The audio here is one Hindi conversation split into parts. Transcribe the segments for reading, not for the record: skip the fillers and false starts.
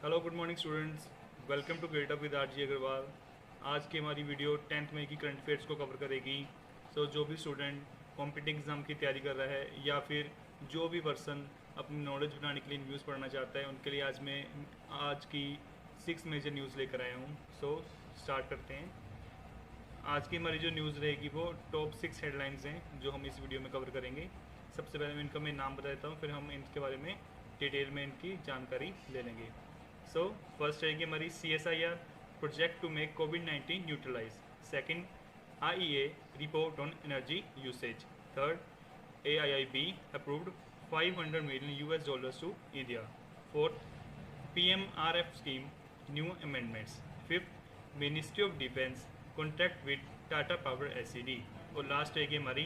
Hello good morning students, welcome to get up with RG Agarwal. आज की हमारी वीडियो 10th मई की करंट अफेयर्स को कवर करेगी। जो भी स्टूडेंट कॉम्पिटिटिव एग्ज़ाम की तैयारी कर रहा है या फिर जो भी पर्सन अपनी नॉलेज बनाने के लिए न्यूज़ पढ़ना चाहता है, उनके लिए आज की 6 मेजर न्यूज़ लेकर आया हूँ। स्टार्ट करते हैं। आज की हमारी जो न्यूज़ रहेगी वो टॉप 6 हेडलाइंस हैं जो हम इस वीडियो में कवर करेंगे। सबसे पहले मैं नाम बता देता हूँ, फिर हम इनके बारे में डिटेल में इनकी जानकारी ले लेंगे। फर्स्ट रहेगी हमारी CSIR प्रोजेक्ट टू मेक कोविड-19 neutralise. Second, IEA report on energy usage. Third, AIIB approved $500 million to India. Fourth, PMRF scheme new amendments. Fifth, ministry of defence contract with Tata power SED। और लास्ट रहेगी हमारी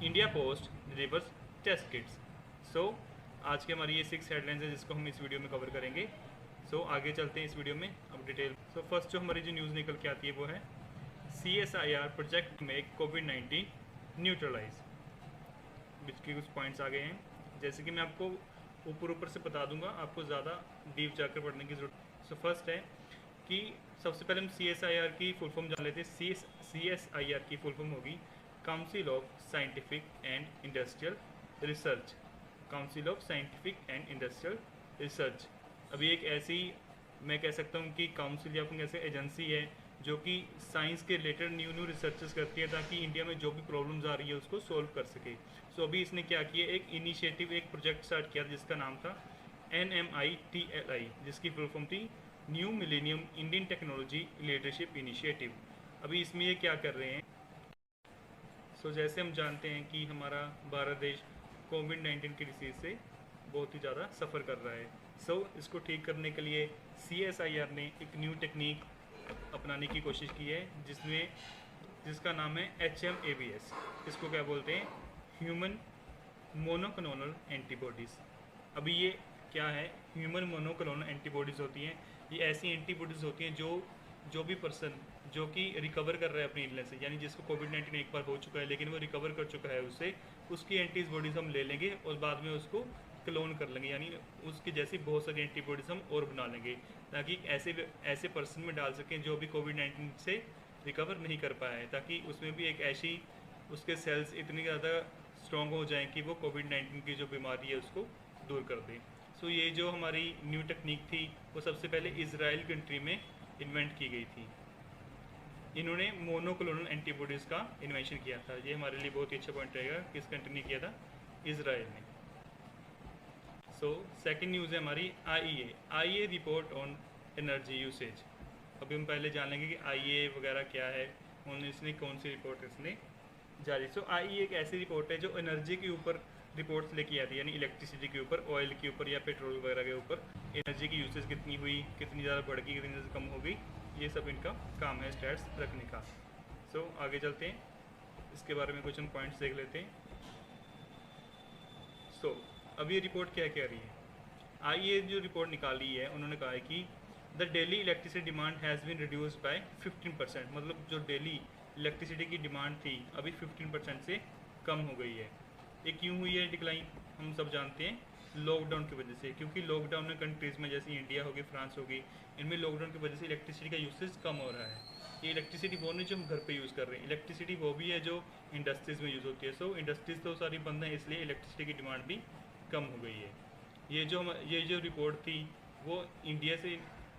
India post delivers test kits. आज की हमारी ये 6 हेडलाइंस है जिसको हम इस वीडियो में कवर करेंगे। आगे चलते हैं इस वीडियो में अब डिटेल। फर्स्ट जो हमारी जो न्यूज़ निकल के आती है वो है CSIR प्रोजेक्ट मेक कोविड-19 न्यूट्रलाइज। इसके कुछ पॉइंट्स आ गए हैं, जैसे कि मैं आपको ऊपर से बता दूंगा, आपको ज़्यादा डीप जाकर पढ़ने की जरूरत। फर्स्ट है कि सबसे पहले हम CSIR की फुल फॉर्म जान लेते हैं। CSIR की फुल फॉर्म होगी council of scientific and industrial research. Council of scientific and industrial research. अभी एक ऐसी, मैं कह सकता हूँ कि काउंसिल या फिर ऐसे एजेंसी है जो कि साइंस के रिलेटेड न्यू रिसर्चेस करती है ताकि इंडिया में जो भी प्रॉब्लम्स आ रही है उसको सोल्व कर सके। अभी इसने क्या किया, एक इनिशिएटिव, एक प्रोजेक्ट स्टार्ट किया जिसका नाम था NMITLI, जिसकी फुल फॉर्म थी new millennium Indian technology leadership initiative. अभी इसमें ये क्या कर रहे हैं, जैसे हम जानते हैं कि हमारा भारत देश कोविड-19 की डिसीज़ से बहुत ही ज़्यादा सफ़र कर रहा है। इसको ठीक करने के लिए CSIR ने एक न्यू टेक्निक अपनाने की कोशिश की है जिसका नाम है HMABS। इसको क्या बोलते हैं, ह्यूमन मोनोक्लोनल एंटीबॉडीज़। अभी ये क्या है, ह्यूमन मोनोक्लोनल एंटीबॉडीज़ होती हैं, ये ऐसी एंटीबॉडीज़ होती हैं जो भी पर्सन जो कि रिकवर कर रहा है अपनी इलनेस से, यानी जिसको कोविड-19 एक बार हो चुका है लेकिन वो रिकवर कर चुका है उससे, उसकी एंटीबॉडीज़ हम ले लेंगे और बाद में उसको क्लोन कर लेंगे, यानी उसकी जैसी बहुत सारी एंटीबॉडीज़ हम और बना लेंगे ताकि ऐसे पर्सन में डाल सकें जो भी कोविड-19 से रिकवर नहीं कर पाया है, ताकि उसमें भी एक ऐसी उसके सेल्स इतनी ज़्यादा स्ट्रॉन्ग हो जाएं कि वो कोविड-19 की जो बीमारी है उसको दूर कर दें। ये जो हमारी न्यू टेक्निक थी वो सबसे पहले इजराइल कंट्री में इन्वेंट की गई थी। इन्होंने मोनोक्लोनल एंटीबॉडीज़ का इन्वेंशन किया था। ये हमारे लिए बहुत ही अच्छा पॉइंट रहेगा, किस कंट्री ने किया था, इजराइल ने। सेकंड न्यूज़ है हमारी IEA report on energy usage. अभी हम पहले जान लेंगे कि IEA वगैरह क्या है, इसने कौन सी रिपोर्ट इसने जारी। IEA एक ऐसी रिपोर्ट है जो एनर्जी के ऊपर रिपोर्ट्स लेके आती है, यानी इलेक्ट्रिसिटी के ऊपर, ऑयल के ऊपर या पेट्रोल वगैरह के ऊपर एनर्जी की यूसेज कितनी हुई, कितनी ज़्यादा बढ़ गई, कितनी ज़्यादा कम हो गई, ये सब इनका काम है स्टैट्स रखने का। आगे चलते हैं, इसके बारे में कुछ हम पॉइंट्स देख लेते हैं। अब ये रिपोर्ट क्या कह रही है, IEA जो रिपोर्ट निकाली है उन्होंने कहा है कि the daily electricity demand has been reduced by 15%। मतलब जो डेली इलेक्ट्रिसिटी की डिमांड थी अभी 15% से कम हो गई है। ये क्यों हुई है डिक्लाइन, हम सब जानते हैं लॉकडाउन की वजह से, क्योंकि लॉकडाउन में कंट्रीज़ में जैसे इंडिया होगी, फ्रांस होगी, इनमें लॉकडाउन की वजह से इलेक्ट्रिसिटी का यूसेज कम हो रहा है। ये इलेक्ट्रिसिटी वो नहीं जो हम घर पे यूज़ कर रहे हैं, इलेक्ट्रिसिटी वो भी है जो इंडस्ट्रीज़ में यूज़ होती है। इंडस्ट्रीज़ तो सारी बंद हैं, इसलिए इलेक्ट्रिसिटी की डिमांड भी कम हो गई है। ये जो रिपोर्ट थी वो इंडिया से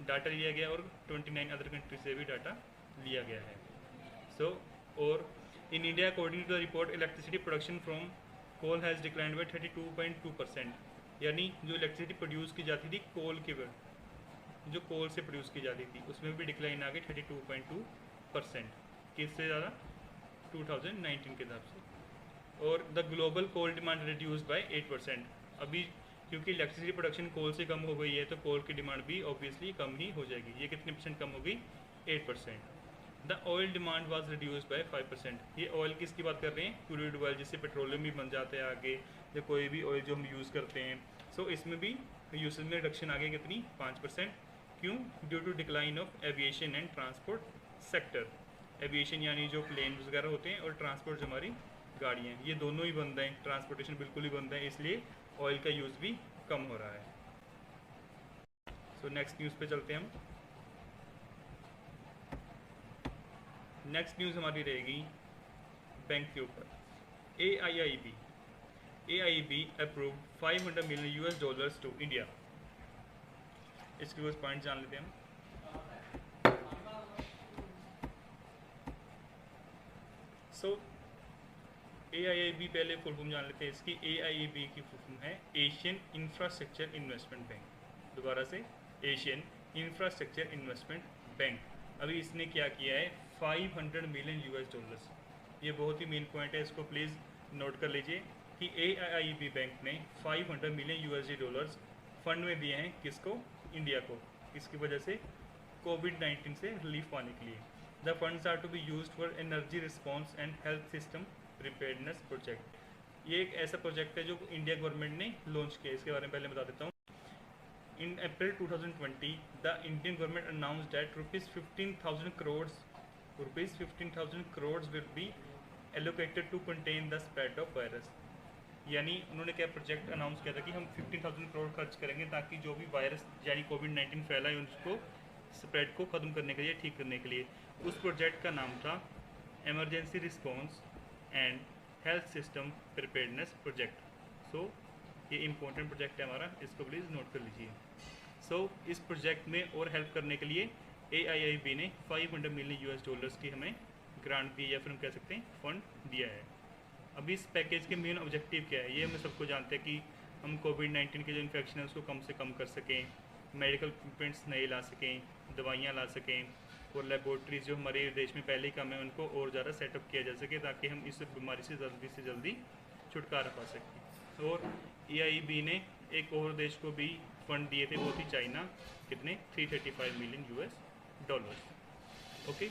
डाटा लिया गया और 29 अदर कंट्री से भी डाटा लिया गया है। और in India according to the report electricity production from coal has declined by 32.2%। यानी जो इलेक्ट्रिसिटी प्रोड्यूस की जाती थी जो कोल से प्रोड्यूस की जाती थी उसमें भी डिक्लाइन आ गई 32.2%। किससे ज़्यादा, 2019 के हिसाब से। और the global coal demand reduce by 8%। अभी क्योंकि इलेक्ट्रिसिटी प्रोडक्शन कोल से कम हो गई है तो कोल की डिमांड भी ऑब्वियसली कम ही हो जाएगी। ये कितने परसेंट कम हो गई, 8%। The oil demand was reduce by 5%। ये ऑयल किसकी बात कर रहे हैं, क्रूड ऑयल, जिससे पेट्रोलियम भी बन जाता है आगे, या कोई भी ऑयल जो हम यूज़ करते हैं। इसमें भी यूसेज में रिडक्शन आ गई कितनी, 5%। क्यों, due to decline of aviation and transport sector. Aviation यानी जो प्लेन वगैरह होते हैं और ट्रांसपोर्ट जो हमारी गाड़ियाँ, ये दोनों ही बंद हैं, ट्रांसपोर्टेशन बिल्कुल ही बंद है, इसलिए ऑयल का यूज़ भी कम हो रहा है। सो नेक्स्ट न्यूज़ पे चलते हैं हम। नेक्स्ट न्यूज़ हमारी रहेगी बैंक के ऊपर। AIIB approve $500 million to India. इसके कुछ पॉइंट जान लेते हैं हम। सो AIIB पहले फुल फॉर्म जान लेते हैं इसकी। AIIB की फुल फॉर्म है एशियन इंफ्रास्ट्रक्चर इन्वेस्टमेंट बैंक। दोबारा से, एशियन इंफ्रास्ट्रक्चर इन्वेस्टमेंट बैंक। अभी इसने क्या किया है, $500 मिलियन। ये बहुत ही मेन पॉइंट है, इसको प्लीज़ नोट कर लीजिए कि AIIB बैंक ने $500 मिलियन फंड में दिए हैं। किसको? इंडिया को। इसकी वजह से कोविड-19 से रिलीफ पाने के लिए। The funds are to be used for energy response and health system preparedness project. ये एक ऐसा प्रोजेक्ट है जो इंडिया गवर्नमेंट ने लॉन्च किया। इसके बारे में पहले बता देता हूँ। In April 2020, the Indian government announced that rupees 15,000 crores will be allocated to contain the spread of virus। यानी उन्होंने क्या प्रोजेक्ट अनाउंस किया था कि हम 15,000 करोड़ खर्च करेंगे ताकि जो भी वायरस यानी कोविड-19 फैला है उसको स्प्रेड को ख़त्म करने के लिए, ठीक करने के लिए। उस प्रोजेक्ट का नाम था emergency response and health system preparedness project. So ये इम्पोर्टेंट प्रोजेक्ट है हमारा, इसको प्लीज़ नोट कर लीजिए। सो इस प्रोजेक्ट में और हेल्प करने के लिए AIIB ने $500 मिलियन की हमें ग्रांट दी, या फिर हम कह सकते हैं फंड दिया है। अभी इस पैकेज के मेन ऑब्जेक्टिव क्या है, ये हम सबको जानते हैं कि हम कोविड-19 के जो इन्फेक्शन है उसको कम से कम कर सकें, मेडिकल इक्विपमेंट्स नए ला सकें, दवाइयाँ ला सकें, और लेबॉर्ट्रीज जो हमारे देश में पहले ही कम है उनको और ज़्यादा सेटअप किया जा सके ताकि हम इस बीमारी से जल्दी छुटकारा पा सकें। और AIIB ने एक और देश को भी फंड दिए थे, वो थी चाइना। कितने? $335 मिलियन। ओके।